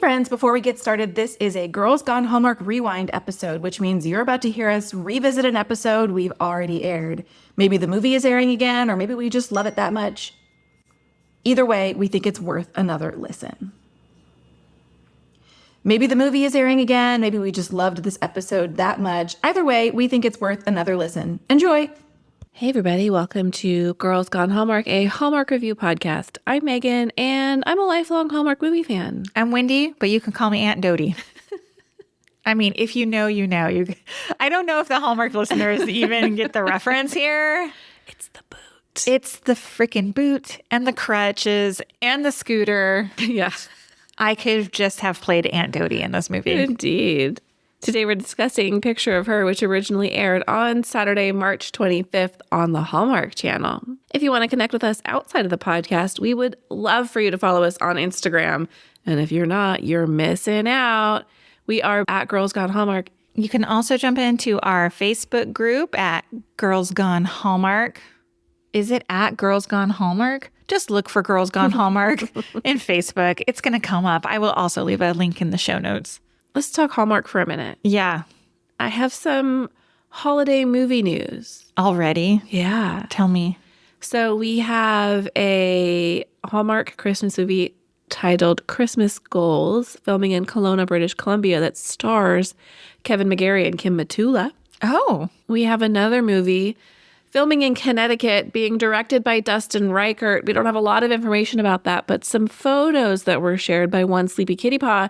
friends, before we get started, this is a Girls Gone Hallmark Rewind episode, which means you're about to hear us revisit an episode we've already aired. Maybe the movie is airing again, or maybe we just love it that much. Either way, we think it's worth another listen. Maybe the movie is airing again, maybe we just loved this episode that much. Either way, we think it's worth another listen. Enjoy! Hey everybody, welcome to Girls Gone Hallmark, a Hallmark review podcast. I'm Megan, and I'm a lifelong Hallmark movie fan. I'm Wendy, but you can call me Aunt Doty. I mean, if you know, you know. I don't know if the Hallmark listeners even get the reference here. It's the boot. It's the freaking boot and the crutches and the scooter. Yeah. I could just have played Aunt Doty in this movie. Indeed. Today we're discussing Picture of Her, which originally aired on Saturday, March 25th on the Hallmark Channel. If you want to connect with us outside of the podcast, we would love for you to follow us on Instagram. And if you're not, you're missing out. We are at Girls Gone Hallmark. You can also jump into our Facebook group at Girls Gone Hallmark. Is it at Girls Gone Hallmark? Just look for Girls Gone Hallmark in Facebook. It's going to come up. I will also leave a link in the show notes. Let's talk Hallmark for a minute. Yeah. I have some holiday movie news. Already? Yeah. Tell me. So we have a Hallmark Christmas movie titled Christmas Goals, filming in Kelowna, British Columbia, that stars Kevin McGarry and Kim Matula. Oh. We have another movie filming in Connecticut, being directed by Dustin Reichert. We don't have a lot of information about that, but some photos that were shared by One Sleepy Kitty Paw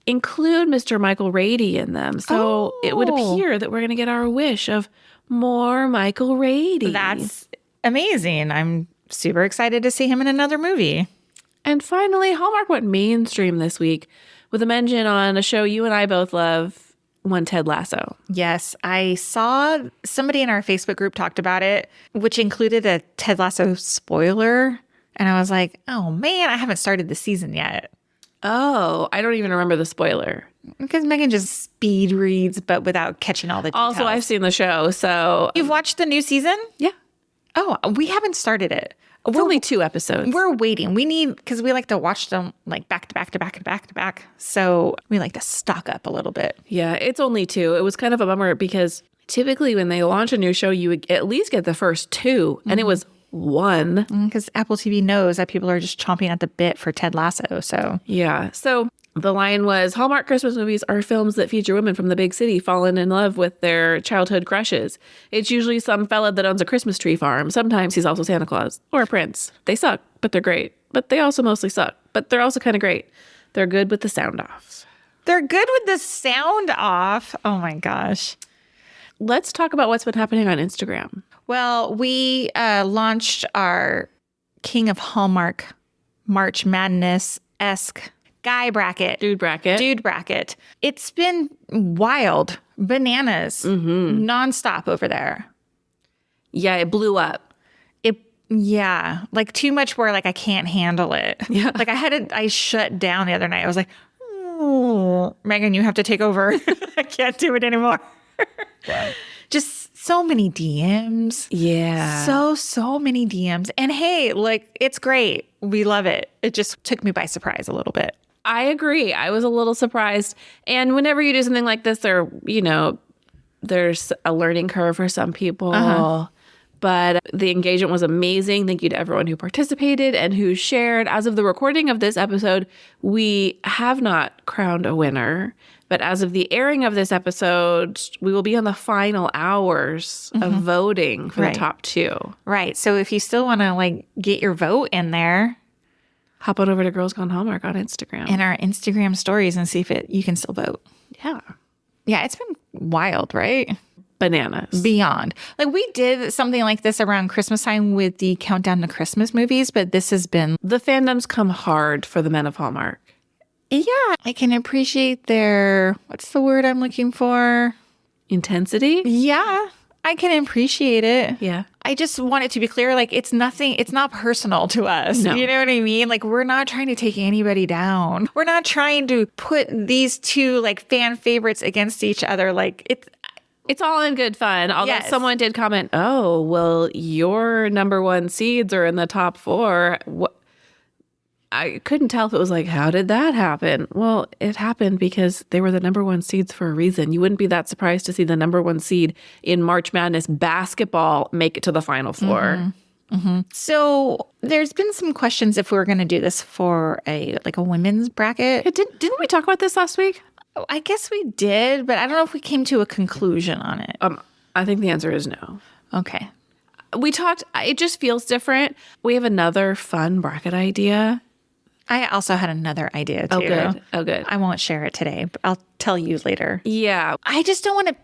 include Mr. Michael Rady in them. So it would appear that we're going to get our wish of more Michael Rady. That's amazing. I'm super excited to see him in another movie. And finally, Hallmark went mainstream this week with a mention on a show you and I both love, One Ted Lasso. Yes, I saw somebody in our Facebook group talked about it, which included a Ted Lasso spoiler. And I was like, oh man, I haven't started the season yet. Oh, I don't even remember the spoiler. Because Megan just speed reads, but without catching all the details. Also, I've seen the show, so... You've watched the new season? Yeah. Oh, we haven't started it. It's only 2 episodes. We're waiting. We need, because we like to watch them like back to back to back to back to back. So we like to stock up a little bit. Yeah, it's only 2. It was kind of a bummer because typically when they launch a new show, you would at least get the first 2, and it was 1. Because Apple TV knows that people are just chomping at the bit for Ted Lasso. So yeah. So the line was, Hallmark Christmas movies are films that feature women from the big city falling in love with their childhood crushes. It's usually some fella that owns a Christmas tree farm. Sometimes he's also Santa Claus or a prince. They suck, but they're great. But they also mostly suck. But they're also kind of great. They're good with the sound off. they're good with the sound off. Oh my gosh. Let's talk about what's been happening on Instagram. Well, we launched our King of Hallmark March Madness-esque guy bracket. Dude bracket. It's been wild. Bananas. Nonstop over there. Yeah, it blew up. Yeah. Like too much where like I can't handle it. Yeah. Like I shut down the other night. I was like, oh, Megan, you have to take over. I can't do it anymore. Just so many DMs. Yeah. So many DMs. And hey, like, it's great. We love it. It just took me by surprise a little bit. I agree. I was a little surprised. And whenever you do something like this, there's a learning curve for some people. But the engagement was amazing. Thank you to everyone who participated and who shared. As of the recording of this episode, we have not crowned a winner. But as of the airing of this episode, we will be on the final hours of voting for the top 2. Right. So if you still want to like get your vote in there, hop on over to Girls Gone Hallmark on Instagram. in our Instagram stories and see if you can still vote. Yeah. Yeah, it's been wild, right? Bananas. Beyond. Like we did something like this around Christmas time with the Countdown to Christmas movies, but this has been... The fandoms come hard for the men of Hallmark. Yeah, I can appreciate their... What's the word I'm looking for? Intensity? Yeah, I can appreciate it. Yeah. I just want it to be clear, like it's not personal to us. No. You know what I mean? Like we're not trying to take anybody down. We're not trying to put these two like fan favorites against each other. Like It's all in good fun. Although someone did comment, oh, well, your number 1 seeds are in the top 4. I couldn't tell if it was like, how did that happen? Well, it happened because they were the number one seeds for a reason. You wouldn't be that surprised to see the number one seed in March Madness basketball make it to the Final Four. So there's been some questions if we were going to do this for a women's bracket. Didn't we talk about this last week? I guess we did, but I don't know if we came to a conclusion on it. I think the answer is no. Okay. We talked, it just feels different. We have another fun bracket idea. I also had another idea too. Oh, good. I won't share it today, but I'll tell you later. Yeah. I just don't want to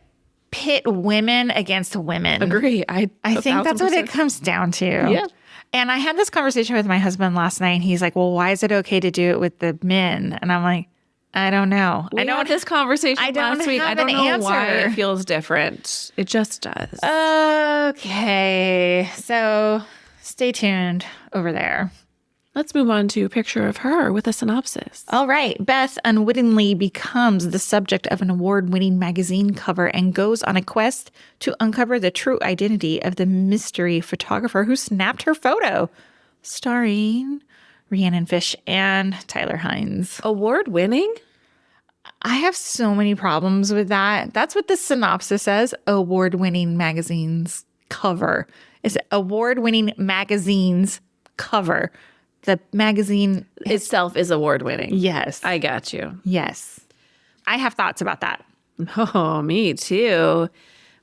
pit women against women. Agree. I think that's what it comes down to. Yeah. And I had this conversation with my husband last night, and he's like, well, why is it okay to do it with the men? And I'm like, I don't know. I know this conversation last week. I don't know why it feels different. It just does. Okay. So stay tuned over there. Let's move on to a picture of her with a synopsis. All right. Beth unwittingly becomes the subject of an award-winning magazine cover and goes on a quest to uncover the true identity of the mystery photographer who snapped her photo. Starring Rhiannon and Tyler Hynes. Award-winning? I have so many problems with that. That's what the synopsis says. Award-winning magazine's cover. It's award-winning magazine's cover. The magazine itself is award-winning. Yes. I got you. Yes. I have thoughts about that. Oh, me too.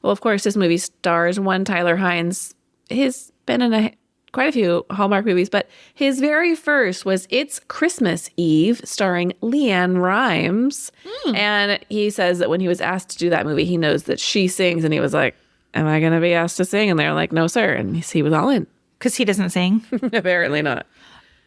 Well, of course, this movie stars one Tyler Hynes. He's been in quite a few Hallmark movies, but his very first was It's Christmas Eve, starring Leanne Rimes. And he says that when he was asked to do that movie, he knows that she sings, and he was like, am I going to be asked to sing? And they're like, no, sir. And he was all in. Because he doesn't sing? Apparently not.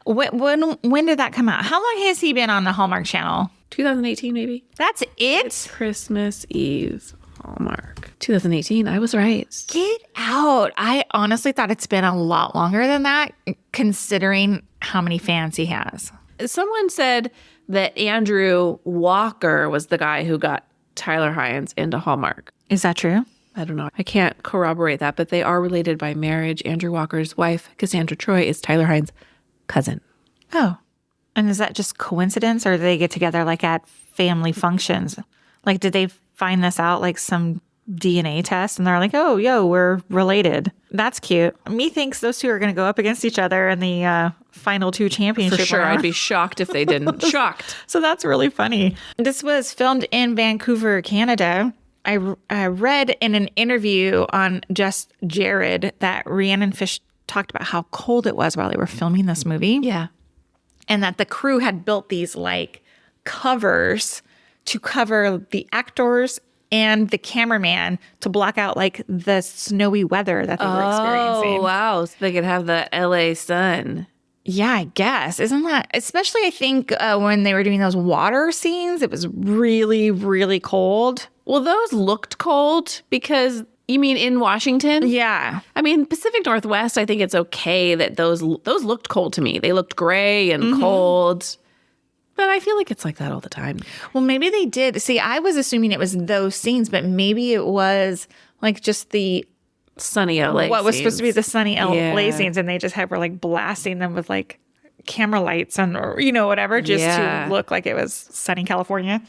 When did that come out? How long has he been on the Hallmark Channel? 2018, maybe. That's it? It's Christmas Eve, Hallmark. 2018, I was right. Get out. I honestly thought it's been a lot longer than that, considering how many fans he has. Someone said that Andrew Walker was the guy who got Tyler Hynes into Hallmark. Is that true? I don't know. I can't corroborate that, but they are related by marriage. Andrew Walker's wife, Cassandra Troy, is Tyler Hynes' cousin. Oh. And is that just coincidence, or do they get together like at family functions? Like, did they find this out like some DNA test and they're like, oh, yo, we're related? That's cute. Methinks those two are going to go up against each other in the final two championship For sure. round. I'd be shocked if they didn't. Shocked. So that's really funny. This was filmed in Vancouver, Canada. I read in an interview on Just Jared that Rhiannon talked about how cold it was while they were filming this movie. Yeah. And that the crew had built these like covers to cover the actors and the cameraman to block out like the snowy weather that they were experiencing. Oh, wow. So they could have the LA sun. Yeah, I guess. Isn't that, especially I think when they were doing those water scenes, it was really, really cold. Well, those looked cold because, you mean in Washington? Yeah. I mean, Pacific Northwest, I think it's okay that those looked cold to me. They looked gray and cold. But I feel like it's like that all the time. Well, maybe they did. See, I was assuming it was those scenes, but maybe it was like just the sunny LA what was scenes. supposed to be the sunny LA Yeah. scenes, and they just were like blasting them with like camera lights and or whatever just Yeah. to look like it was sunny California.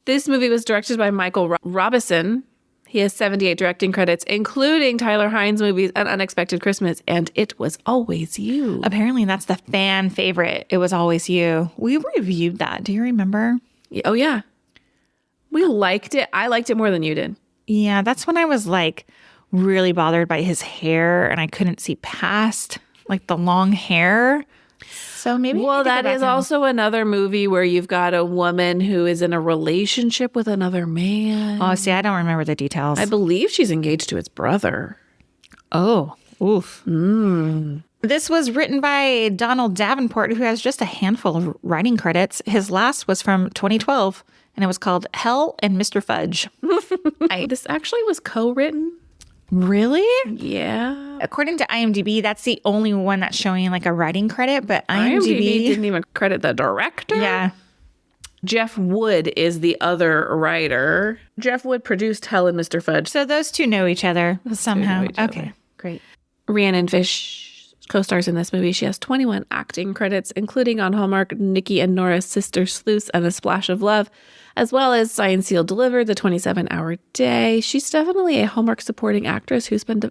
This movie was directed by Michael Robison. He has 78 directing credits, including Tyler Hynes' movies An Unexpected Christmas and It Was Always You. Apparently, that's the fan favorite. It Was Always You. We reviewed that. Do you remember? Oh, yeah. We liked it. I liked it more than you did. Yeah, that's when I was like really bothered by his hair and I couldn't see past like the long hair. So maybe. Well, that is also another movie where you've got a woman who is in a relationship with another man. Oh, see, I don't remember the details. I believe she's engaged to his brother. Oh, oof. This was written by Donald Davenport, who has just a handful of writing credits. His last was from 2012, and it was called Hell and Mr. Fudge. This actually was co-written. Really? Yeah. According to IMDb, that's the only one that's showing like a writing credit, but IMDb didn't even credit the director. Yeah. Jeff Wood is the other writer. Jeff Wood produced Hell and Mr. Fudge. So those two know each other somehow. know each other. Okay, great. Rhiannon co-stars in this movie. She has 21 acting credits, including on Hallmark, Nikki and Nora's Sister Sleuths and A Splash of Love, as well as Signed, Sealed, Delivered, The 27-Hour Day. She's definitely a Hallmark supporting actress who's been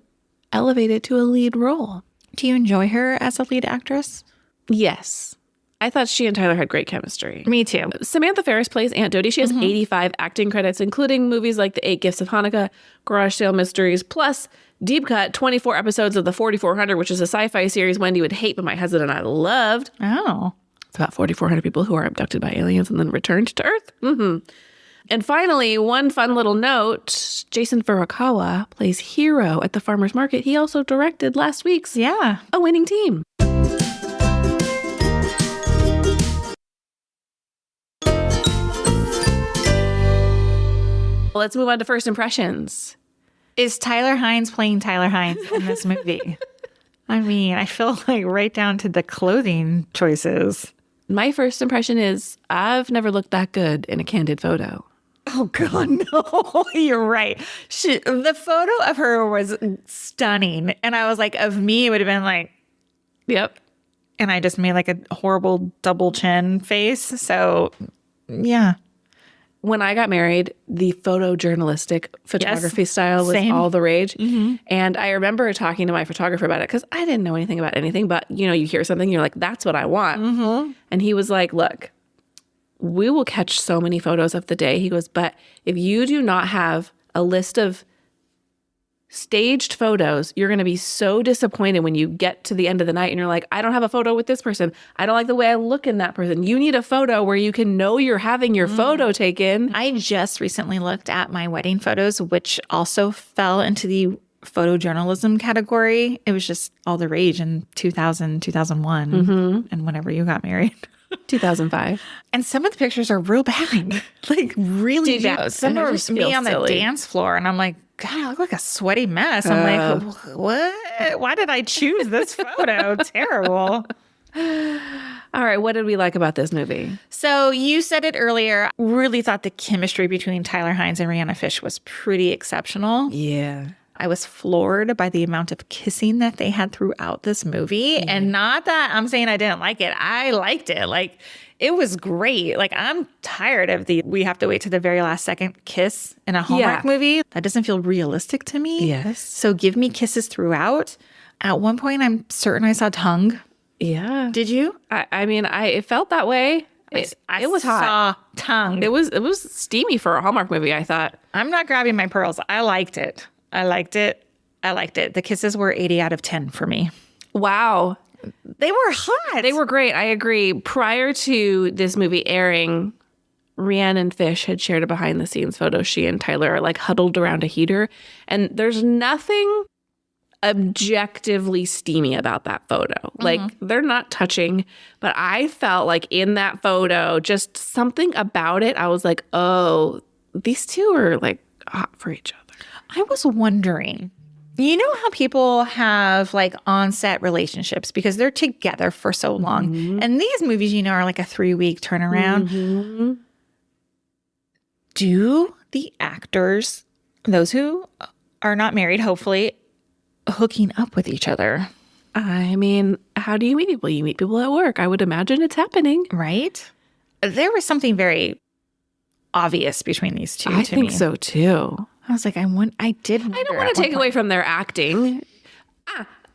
elevated to a lead role. Do you enjoy her as a lead actress? Yes. I thought she and Tyler had great chemistry. Me too. Samantha Ferris plays Aunt Doty. She has 85 acting credits, including movies like The 8 Gifts of Hanukkah, Garage Sale Mysteries, plus deep cut 24 episodes of The 4400, which is a sci-fi series Wendy would hate, but my husband and I loved. Oh. It's about 4,400 people who are abducted by aliens and then returned to Earth. And finally, one fun little note, Jason Furukawa plays Hero at the farmer's market. He also directed last week's Yeah. A Winning Team. Let's move on to first impressions. Is Tyler Hynes playing Tyler Hynes in this movie? I mean, I feel like right down to the clothing choices. My first impression is I've never looked that good in a candid photo. Oh, God, no. You're right. The photo of her was stunning. And I was like, of me, it would have been like, Yep. and I just made like a horrible double chin face. So, yeah. When I got married, the photojournalistic photography style was same. all the rage. And I remember talking to my photographer about it because I didn't know anything about anything. But, you know, you hear something, you're like, that's what I want. And he was like, look, we will catch so many photos of the day. He goes, but if you do not have a list of staged photos, you're going to be so disappointed when you get to the end of the night and you're like, I don't have a photo with this person. I don't like the way I look in that person. You need a photo where you can know you're having your photo taken. I just recently looked at my wedding photos, which also fell into the photojournalism category. It was just all the rage in 2000, 2001, and whenever you got married. 2005. And some of the pictures are real bad, like really Did you? bad. Some And I are just me feel on the silly. dance floor, and I'm like, God, I look like a sweaty mess. I'm like, what? Why did I choose this photo? Terrible. All right. What did we like about this movie? So you said it earlier. Really thought the chemistry between Tyler Hynes and Rhiannon Fish was pretty exceptional. Yeah. I was floored by the amount of kissing that they had throughout this movie. And not that I'm saying I didn't like it. I liked it. Like, it was great. Like, I'm tired of we have to wait to the very last second kiss in a Hallmark movie. That doesn't feel realistic to me. Yes. So give me kisses throughout. At one point, I'm certain I saw tongue. Yeah. Did you? I mean, it felt that way. It was hot. Saw tongue. It was steamy for a Hallmark movie, I thought. I'm not grabbing my pearls. I liked it. I liked it. The kisses were 80 out of 10 for me. Wow. They were hot. They were great. I agree. Prior to this movie airing, Rhiannon Fish had shared a behind the scenes photo. She and Tyler are like huddled around a heater. And there's nothing objectively steamy about that photo. Like, they're not touching, but I felt like in that photo, just something about it, I was like, oh, these two are like hot for each other. I was wondering, you know how people have like on-set relationships because they're together for so long. And these movies, you know, are like a 3-week turnaround. Do the actors, those who are not married, hopefully, hooking up with each other? I mean, how do you meet people? You meet people at work. I would imagine it's happening. Right? There was something very obvious between these two. I to think me. so too. I was like, I did wonder I don't want at to one take away point. from their acting.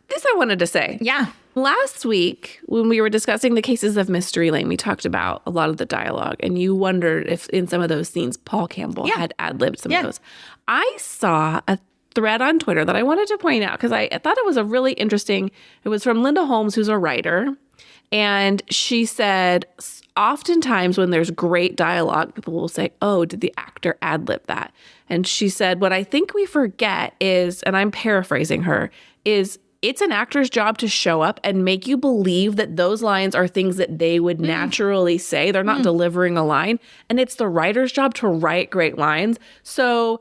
This I wanted to say. Yeah. Last week, when we were discussing the cases of Mystery Lane, we talked about a lot of the dialogue, and you wondered if in some of those scenes, Paul Campbell had ad-libbed some of those. I saw a thread on Twitter that I wanted to point out because I thought it was a really interesting, it was from Linda Holmes, who's a writer, and she said, oftentimes when there's great dialogue, people will say, oh, did the actor ad-lib that? And she said, what I think we forget is, and I'm paraphrasing her, is it's an actor's job to show up and make you believe that those lines are things that they would naturally say. They're not delivering a line. And it's the writer's job to write great lines. So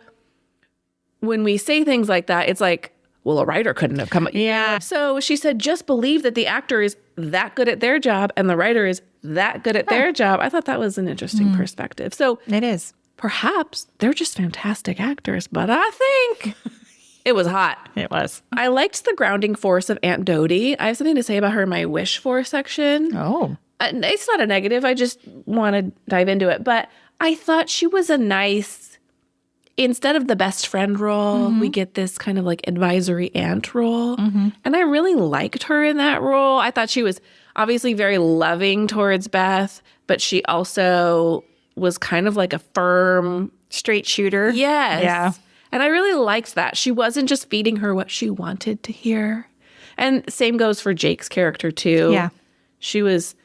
when we say things like that, it's like, well, a writer couldn't have come up. Yeah. So she said, just believe that the actor is that good at their job and the writer is that good at their job. I thought that was an interesting perspective. So It is. perhaps they're just fantastic actors, but I think It was hot. It was. I liked the grounding force of Aunt Doty. I have something to say about her in my wish for section. Oh. It's not a negative. I just want to dive into it. But I thought she was a nice, instead of the best friend role, we get this kind of like advisory aunt role. And I really liked her in that role. I thought she was obviously very loving towards Beth, but she also was kind of like a firm, Straight shooter. yes. Yeah. And I really liked that. She wasn't just feeding her what she wanted to hear. And same goes for Jake's character too. Yeah. She was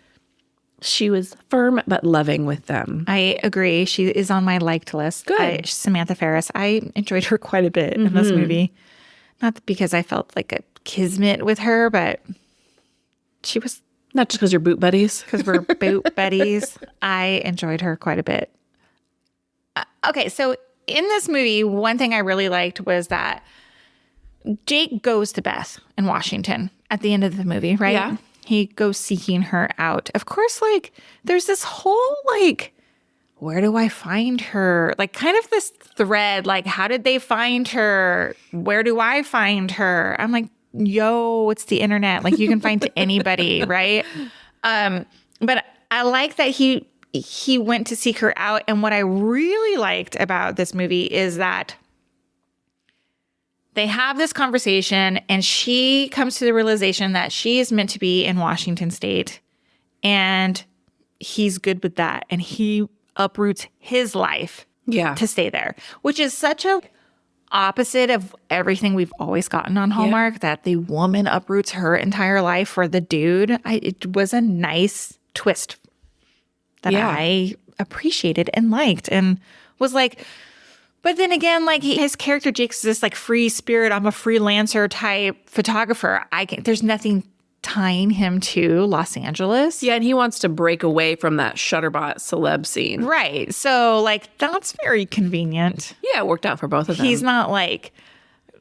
firm but loving with them. I agree. She is on my liked list. Good. Samantha Ferris. I enjoyed her quite a bit in this movie. Not because I felt like a kismet with her, but she was, Not just because you're boot buddies. because we're boot buddies. I enjoyed her quite a bit. Okay, so in this movie, one thing I really liked was that Jake goes to Beth in Washington at the end of the movie, right? Yeah. He goes seeking her out. Of course, like, there's this whole, like, where do I find her? Like, kind of this thread, like, how did they find her? Where do I find her? I'm like, yo, it's the internet. Like, you can find anybody, right? But I like that he went to seek her out. And what I really liked about this movie is that they have this conversation and she comes to the realization that she is meant to be in Washington State and he's good with that. And he uproots his life to stay there, which is such a opposite of everything we've always gotten on Hallmark, that the woman uproots her entire life for the dude. It was a nice twist that I appreciated and liked and was like, but then again, like his character Jake's this like free spirit. I'm a freelancer type photographer. There's nothing tying him to Los Angeles. Yeah, and he wants to break away from that Shutterbot celeb scene. Right. So like that's very convenient. Yeah, it worked out for both of them. He's not like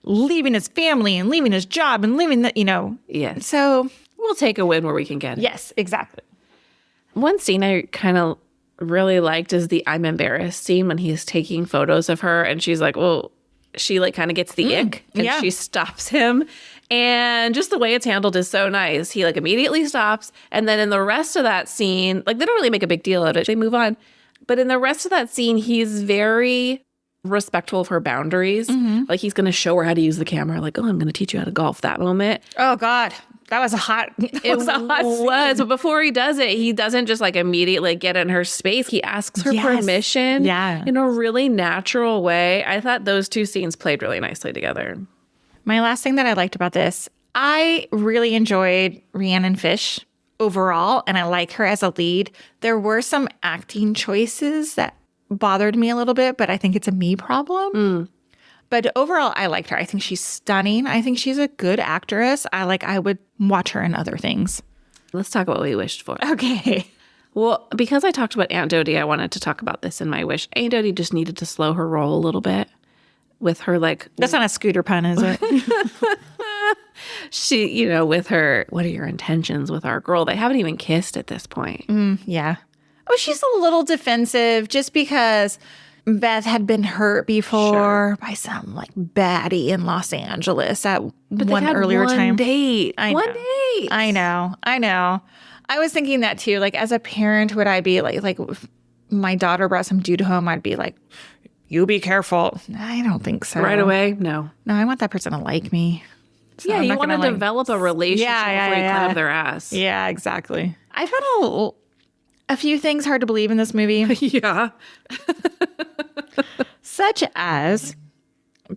leaving his family and leaving his job and leaving the, Yes. So We'll take a win where we can get it. yes, exactly. One scene I kind of really liked is the I'm embarrassed scene when he's taking photos of her and she's like, well, she like kind of gets the ick and she stops him. And just the way it's handled is so nice. He like immediately stops. And then in the rest of that scene, like they don't really make a big deal out of it. They move on. But in the rest of that scene, he's very respectful of her boundaries. Like he's going to show her how to use the camera. Like, oh, I'm going to teach you how to golf that moment. Oh God. That was a hot It was, but before he does it, he doesn't just like immediately get in her space. He asks her permission in a really natural way. I thought those two scenes played really nicely together. My last thing that I liked about this, I really enjoyed Rhiannon Fish overall, and I like her as a lead. There were some acting choices that bothered me a little bit, but I think it's a me problem. But overall, I liked her. I think she's stunning. I think she's a good actress. I would watch her in other things. Let's talk about what we wished for. Okay. Well, because I talked about Aunt Doty, I wanted to talk about this in my wish. Aunt Doty just needed to slow her roll a little bit with her like... That's not a scooter pun, is it? She, with her, what are your intentions with our girl? They haven't even kissed at this point. Yeah. Oh, she's a little defensive just because Beth had been hurt before by some like baddie in Los Angeles at one earlier time. Date. One date. I know. I was thinking that too. Like as a parent, would I be like if my daughter brought some dude home, I'd be like, you be careful. I don't think so. Right away? No. No, I want that person to like me. So yeah, I'm you not want to gonna, develop a relationship before you climb up their ass. Yeah, exactly. I found a few things hard to believe in this movie. Yeah. Such as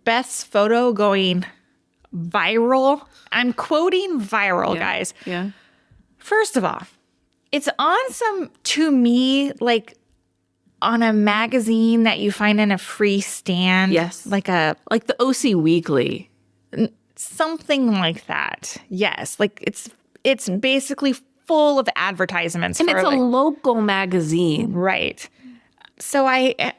Beth's photo going viral. I'm quoting viral, guys. Yeah. First of all, it's on some, to me, like on a magazine that you find in a free stand. Yes. Like the OC Weekly. Something like that. Yes. Like it's basically full of advertisements. And it's a local magazine. Right. So I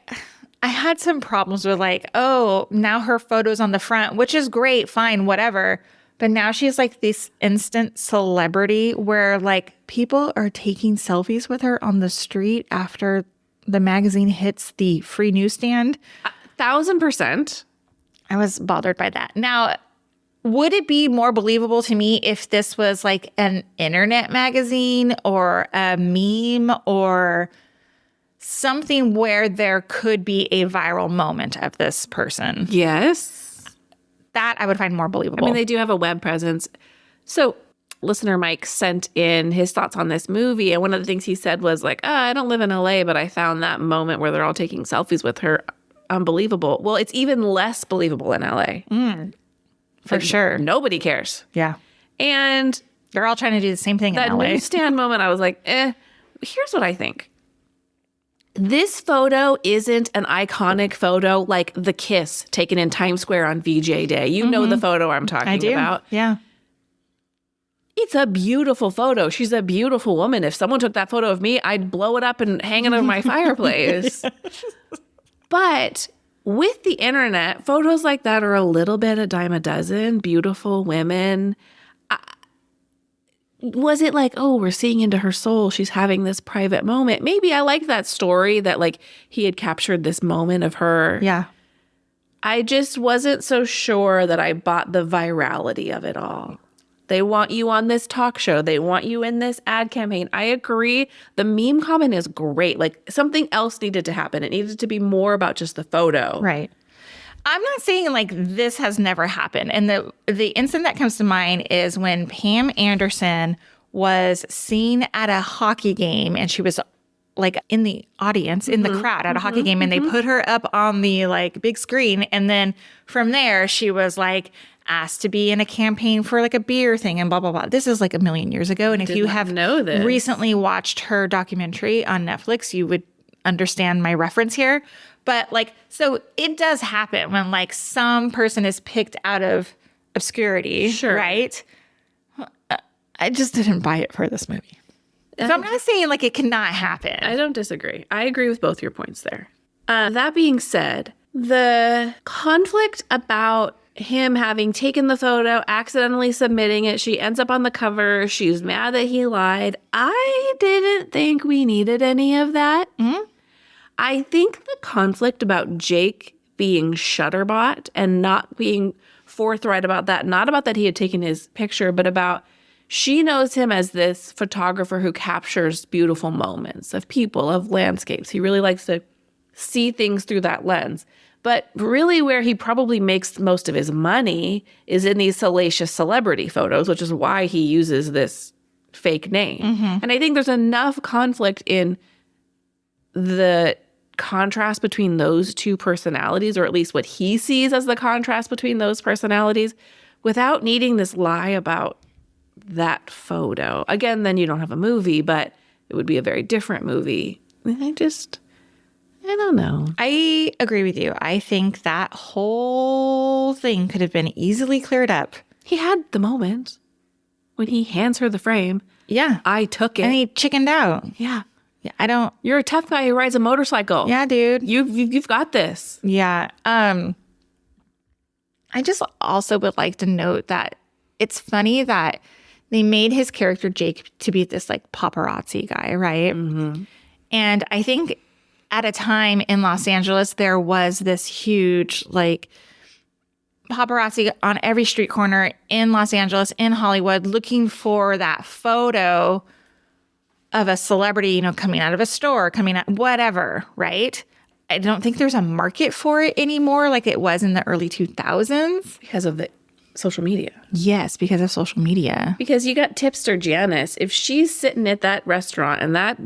had some problems with like, oh, now her photo's on the front, which is great, fine, whatever. But now she's like this instant celebrity where like people are taking selfies with her on the street after the magazine hits the free newsstand. 1,000%. I was bothered by that. Now, would it be more believable to me if this was like an internet magazine or a meme or something where there could be a viral moment of this person? Yes. That I would find more believable. I mean, they do have a web presence. So listener Mike sent in his thoughts on this movie. And one of the things he said was like, I don't live in LA, but I found that moment where they're all taking selfies with her unbelievable. Well, it's even less believable in LA. For sure. Nobody cares. Yeah. And they're all trying to do the same thing that in LA. newsstand moment, I was like, here's what I think. This photo isn't an iconic photo like the kiss taken in Times Square on VJ Day. You know the photo I'm talking about. Yeah. It's a beautiful photo. She's a beautiful woman. If someone took that photo of me, I'd blow it up and hang it over my fireplace. But with the internet, photos like that are a little bit a dime a dozen. Beautiful women. Was it like, oh, we're seeing into her soul. She's having this private moment. Maybe I liked that story that like he had captured this moment of her. Yeah. I just wasn't so sure that I bought the virality of it all. They want you on this talk show. They want you in this ad campaign. I agree. The meme comment is great. Like something else needed to happen. It needed to be more about just the photo. Right. I'm not saying like this has never happened. And the incident that comes to mind is when Pam Anderson was seen at a hockey game and she was like in the audience, in the crowd at a hockey game, and they put her up on the like big screen. And then from there, she was like asked to be in a campaign for like a beer thing and blah, blah, blah. This is like a million years ago. And if you have recently watched her documentary on Netflix, you would understand my reference here. But like, so it does happen when like some person is picked out of obscurity, right? I just didn't buy it for this movie. So I'm not saying like it cannot happen. I don't disagree. I agree with both your points there. That being said, the conflict about him having taken the photo, accidentally submitting it, she ends up on the cover, she's mad that he lied. I didn't think we needed any of that. I think the conflict about Jake being shutterbought and not being forthright about that, not about that he had taken his picture, but about she knows him as this photographer who captures beautiful moments of people, of landscapes. He really likes to see things through that lens. But really where he probably makes most of his money is in these salacious celebrity photos, which is why he uses this fake name. And I think there's enough conflict in the contrast between those two personalities, or at least what he sees as the contrast between those personalities, without needing this lie about that photo. Again, then you don't have a movie, but it would be a very different movie. I don't know. I agree with you. I think that whole thing could have been easily cleared up. He had the moment when he hands her the frame. Yeah. I took it. And he chickened out. Yeah. Yeah, I don't. You're a tough guy who rides a motorcycle. Yeah, dude. You've got this. Yeah. I just also would like to note that it's funny that they made his character Jake to be this like paparazzi guy, right? And I think at a time in Los Angeles, there was this huge like paparazzi on every street corner in Los Angeles, in Hollywood, looking for that photo of a celebrity, you know, coming out of a store, coming out, whatever, right? I don't think there's a market for it anymore like it was in the early 2000s. Because of the social media. Yes, because of social media. Because you got tipster Janice. If she's sitting at that restaurant and that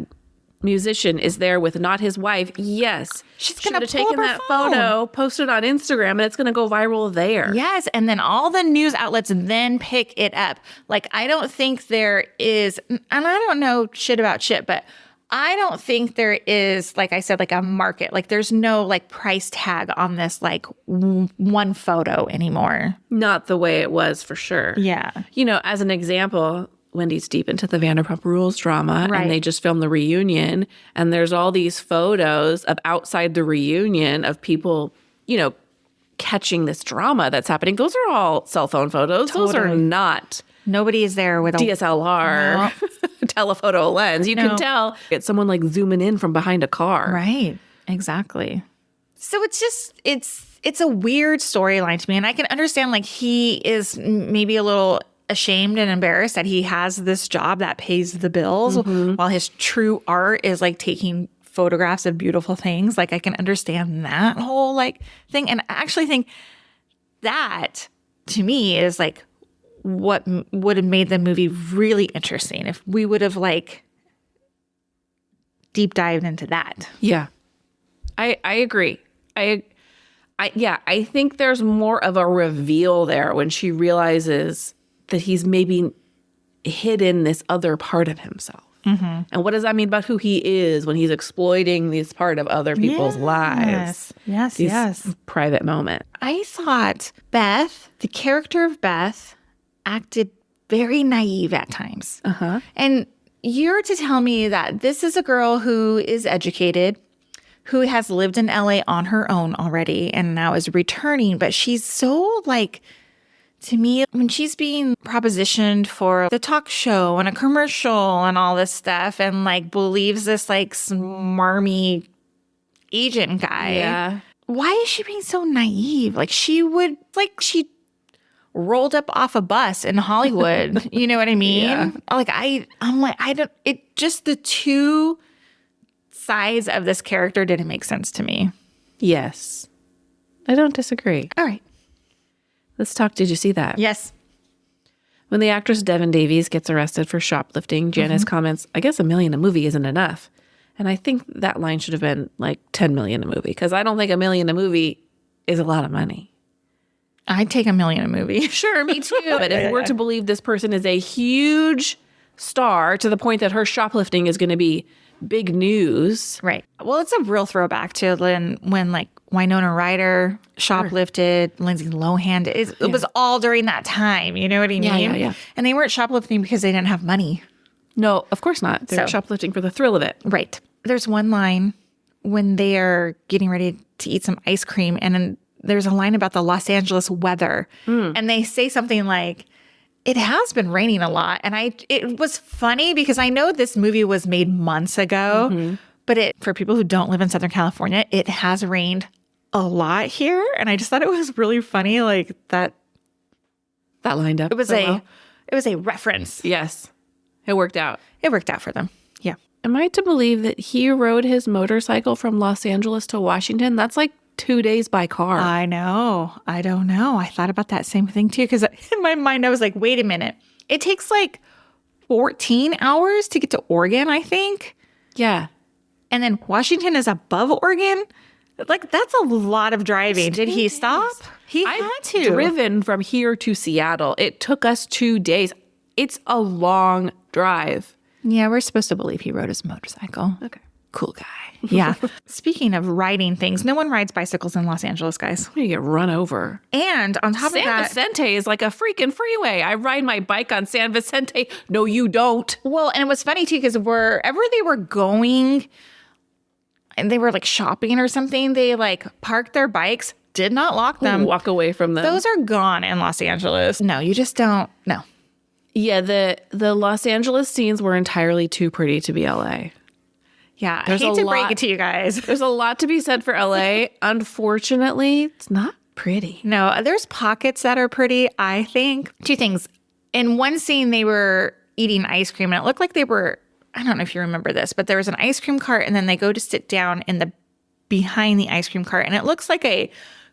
musician is there with not his wife, yes, she's she going would to have taken that photo, posted on Instagram, and it's going to go viral there. Yes, and then all the news outlets then pick it up. Like, I don't think there is, and I don't know shit about shit, but I don't think there is, like I said, like a market. Like, there's no like price tag on this like one photo anymore. Not the way it was for sure. Yeah. You know, as an example, Wendy's deep into the Vanderpump Rules drama, and they just filmed the reunion, and there's all these photos of outside the reunion of people, you know, catching this drama that's happening. Those are all cell phone photos. Those are not. Nobody is there with a DSLR, telephoto lens. You can tell it's someone like zooming in from behind a car. Right. Exactly. So it's a weird storyline to me. And I can understand like he is maybe a little ashamed and embarrassed that he has this job that pays the bills while his true art is like taking photographs of beautiful things. Like I can understand that whole like thing. And I actually think that to me is like what would have made the movie really interesting if we would have like deep dived into that. Yeah. I agree. I think there's more of a reveal there when she realizes that he's maybe hidden this other part of himself. And what does that mean about who he is when he's exploiting this part of other people's lives? Yes. Private moment. I thought Beth, the character of Beth, acted very naive at times. And you're to tell me that this is a girl who is educated, who has lived in LA on her own already and now is returning, but she's so like, to me, when she's being propositioned for the talk show and a commercial and all this stuff and like believes this like smarmy agent guy. Yeah. Why is she being so naive? Like she rolled up off a bus in Hollywood. You know what I mean? Yeah. Like I'm like, I don't, it just the two sides of this character didn't make sense to me. Yes. I don't disagree. All right. Let's talk. Did you see that? Yes. When the actress Devin Davies gets arrested for shoplifting, Janice comments, I guess $1 million a movie isn't enough. And I think that line should have been like 10 million a movie because I don't think $1 million a movie is a lot of money. I'd take $1 million a movie. Sure, me too. But if we're to believe this person is a huge star to the point that her shoplifting is going to be big news. Right. Well, it's a real throwback to when like Winona Ryder shoplifted, Lindsay Lohan. It was all during that time. You know what I mean? Yeah. And they weren't shoplifting because they didn't have money. No, of course not. They're shoplifting for the thrill of it. Right. There's one line when they are getting ready to eat some ice cream, and then there's a line about the Los Angeles weather. And they say something like, it has been raining a lot. And it was funny because I know this movie was made months ago, but for people who don't live in Southern California, it has rained a lot here. And I just thought it was really funny, like that lined up. it was a reference. Yes. It worked out. It worked out for them. Yeah. Am I to believe that he rode his motorcycle from Los Angeles to Washington? That's like 2 days by car. I know. I don't know. I thought about that same thing too, because in my mind, I was like, wait a minute. It takes like 14 hours to get to Oregon, I think. Yeah. And then Washington is above Oregon. Like, that's a lot of driving. Did he stop? He had to. Driven from here to Seattle. It took us 2 days. It's a long drive. Yeah, we're supposed to believe he rode his motorcycle. Okay. Cool guy. Yeah. Speaking of riding things, no one rides bicycles in Los Angeles, guys. You get run over. And on top of San that, Vicente is like a freaking freeway. I ride my bike on San Vicente. No, you don't. well, and it was funny too, because wherever they were going and they were like shopping or something, they like parked their bikes, did not lock them. Walk away from them. Those are gone in Los Angeles. No, you just don't. No. Yeah, the Los Angeles scenes were entirely too pretty to be LA. Yeah, There's I hate a to break lot- it to you guys. There's a lot to be said for LA. Unfortunately, it's not pretty. No, there's pockets that are pretty, I think. Two things. In one scene, they were eating ice cream, and it looked like they were, I don't know if you remember this, but there was an ice cream cart, and then they go to sit down in the behind the ice cream cart, and it looks like a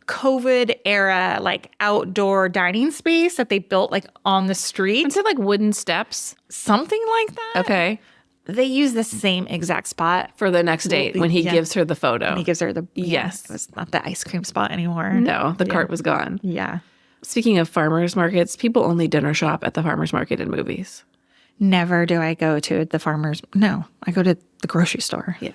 COVID era, like outdoor dining space that they built like on the street. Is it like wooden steps? Something like that. Okay. They use the same exact spot. For the next date when he Yeah. gives her the photo. And he gives her the, Yes. It's not the ice cream spot anymore. No, the cart was gone. Yeah. Speaking of farmers markets, people only dinner shop at the farmers market in movies. Never do I go to the farmer's. No, I go to the grocery store. Yes.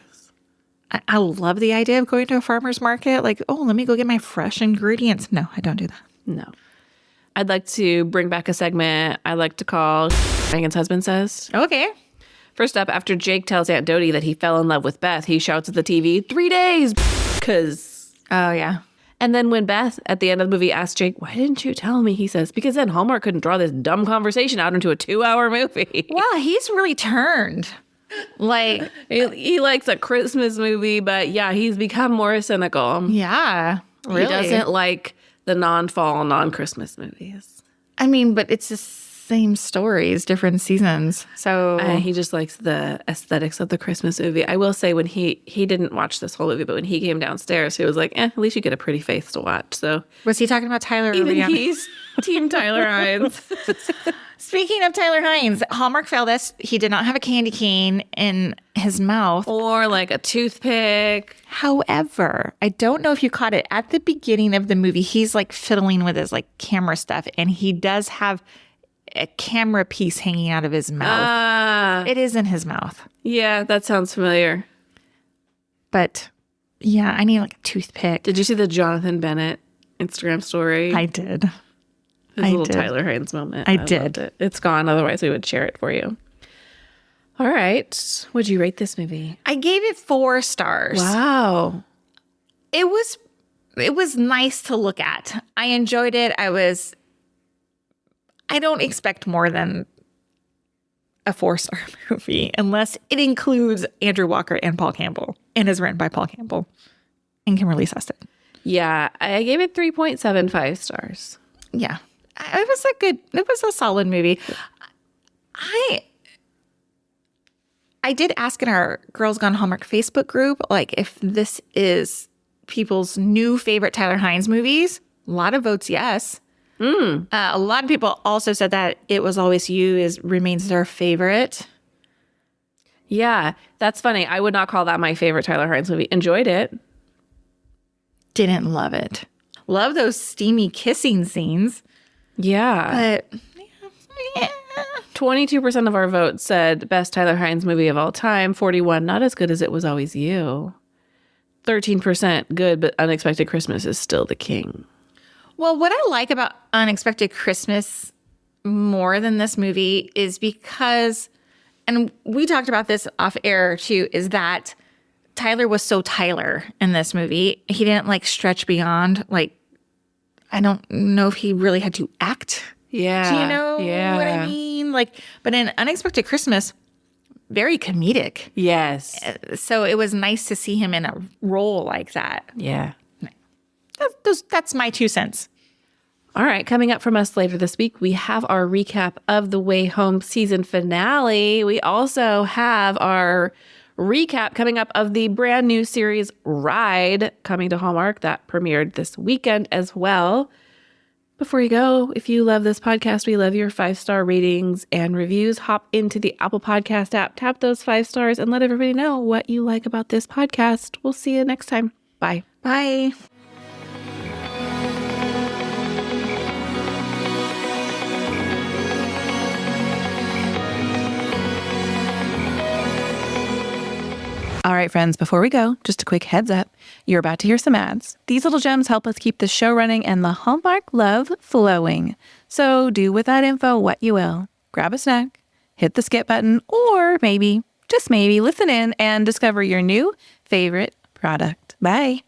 I love the idea of going to a farmer's market. Like, oh, let me go get my fresh ingredients. No, I don't do that. No. I'd like to bring back a segment I like to call Megan's Husband Says. Okay. First up, after Jake tells Aunt Doty that he fell in love with Beth, he shouts at the TV, 3 days, because... Oh, yeah. And then when Beth, at the end of the movie, asks Jake, why didn't you tell me? He says, because then Hallmark couldn't draw this dumb conversation out into a 2-hour movie. Well, he's really turned. Like, He likes a Christmas movie, but yeah, he's become more cynical. yeah, really. He doesn't like the non-fall, non-Christmas movies. I mean, but it's the same stories, different seasons. So He just likes the aesthetics of the Christmas movie. I will say when he didn't watch this whole movie, but when he came downstairs, he was like, at least you get a pretty face to watch. So was he talking about Tyler? even Rhiannon? he's Team Tyler Hynes. Speaking of Tyler Hynes, Hallmark failed us. He did not have a candy cane in his mouth. Or like a toothpick. However, I don't know if you caught it at the beginning of the movie. He's like fiddling with his like camera stuff, and he does have a camera piece hanging out of his mouth. It is in his mouth. Yeah, that sounds familiar. But yeah, I need like a toothpick. Did you see the Jonathan Bennett Instagram story? I did. His little Tyler Hynes moment. I did. Loved it. It's gone. Otherwise, we would share it for you. All right. Would you rate this movie? I gave it 4 stars. Wow. It was nice to look at. I enjoyed it. I don't expect more than a 4-star movie unless it includes Andrew Walker and Paul Campbell and is written by Paul Campbell and Kimberly Seston. Yeah, I gave it 3.75 stars. Yeah. It was a solid movie. I did ask in our Girls Gone Hallmark Facebook group, like if this is people's new favorite Tyler Hynes movies. A lot of votes, yes. A lot of people also said that It Was Always You remains their favorite. Yeah, that's funny. I would not call that my favorite Tyler Hynes movie. Enjoyed it. Didn't love it. Love those steamy kissing scenes. Yeah. But yeah. 22% of our votes said best Tyler Hynes movie of all time. 41, not as good as It Was Always You. 13% good, but Unexpected Christmas is still the king. Well, what I like about Unexpected Christmas more than this movie is because, and we talked about this off air too, is that Tyler was so Tyler in this movie. He didn't like stretch beyond, like, I don't know if he really had to act. Yeah. Do you know what I mean? Like, but in Unexpected Christmas, very comedic. Yes. So it was nice to see him in a role like that. Yeah. That's my 2 cents. All right. Coming up from us later this week, we have our recap of the Way Home season finale. We also have our recap coming up of the brand new series Ride coming to Hallmark that premiered this weekend as well. Before you go, if you love this podcast, we love your 5-star ratings and reviews. Hop into the Apple Podcast app, tap those 5 stars, and let everybody know what you like about this podcast. We'll see you next time. Bye. Bye. All right, friends, before we go, just a quick heads up. You're about to hear some ads. These little gems help us keep the show running and the Hallmark love flowing. So do with that info what you will. Grab a snack, hit the skip button, or maybe, just maybe, listen in and discover your new favorite product. Bye.